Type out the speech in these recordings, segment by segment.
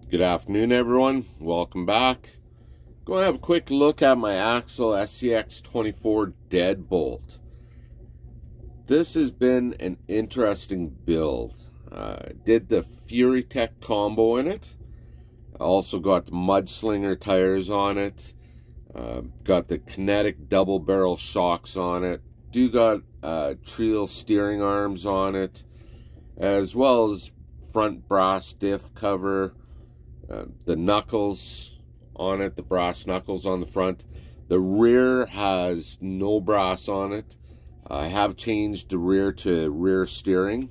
Good afternoon, everyone. Welcome back. Going to have a quick look at my Axial scx24 Deadbolt. This has been an interesting build. Did the Fury Tech combo in it. I also got the Mudslinger tires on it. Got the kinetic double barrel shocks on it. Got Axial steering arms on it, as well as front brass diff cover. The knuckles on it, the brass knuckles on the front. The rear has no brass on it. I have changed the rear to rear steering,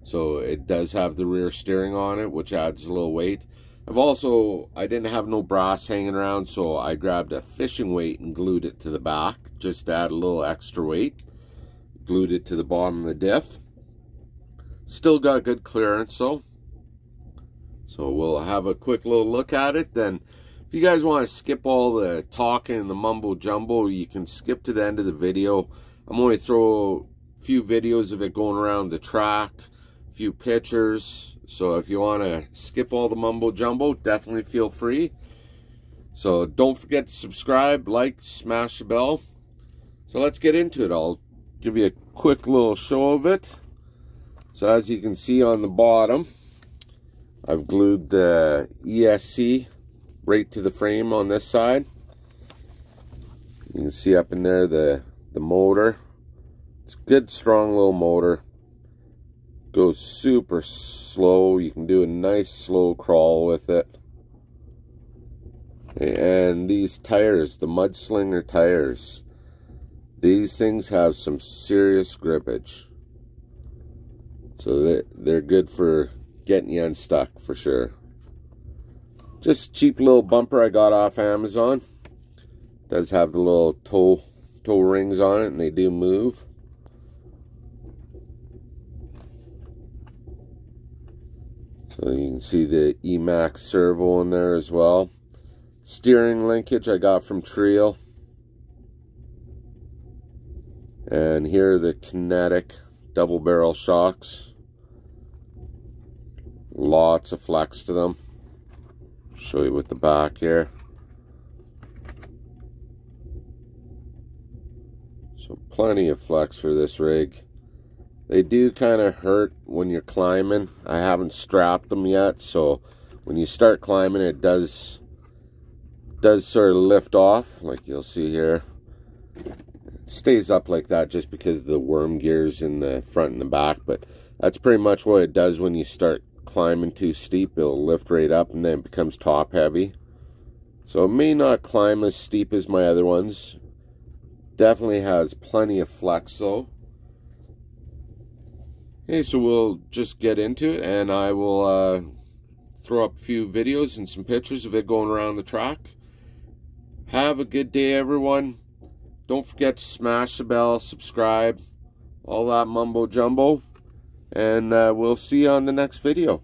so it does have the rear steering on it, which adds a little weight. I didn't have no brass hanging around, so I grabbed a fishing weight and glued it to the back just to add a little extra weight. Glued it to the bottom of the diff. Still got good clearance though. So we'll have a quick little look at it. Then if you guys want to skip all the talking and the mumbo jumbo, you can skip to the end of the video. I'm going to throw a few videos of it going around the track, a few pictures. So if you want to skip all the mumbo jumbo, definitely feel free. So don't forget to subscribe, like, smash the bell. So let's get into it. I'll give you a quick little show of it. So as you can see on the bottom, I've glued the ESC right to the frame on this side. You can see up in there the motor. It's a good, strong little motor. Goes super slow. You can do a nice slow crawl with it. And these tires, the Mudslinger tires, these things have some serious grippage. So they're good for getting you unstuck for sure. Just a cheap little bumper I got off Amazon. Does have the little toe rings on it, and they do move. So you can see the Emax servo in there as well. Steering linkage I got from Axial. And here are the kinetic double barrel shocks. Lots of flex to them. Show you with the back here. So plenty of flex for this rig. They do kind of hurt when you're climbing. I haven't strapped them yet, so when you start climbing, it does sort of lift off, like you'll see here. It stays up like that just because of the worm gears in the front and the back, but that's pretty much what it does when you start climbing too steep. It'll lift right up and then it becomes top heavy. So it may not climb as steep as my other ones. Definitely has plenty of flex though. Okay, so we'll just get into it, and I will throw up a few videos and some pictures of it going around the track. Have a good day, everyone. Don't forget to smash the bell, subscribe, all that mumbo jumbo. And we'll see you on the next video.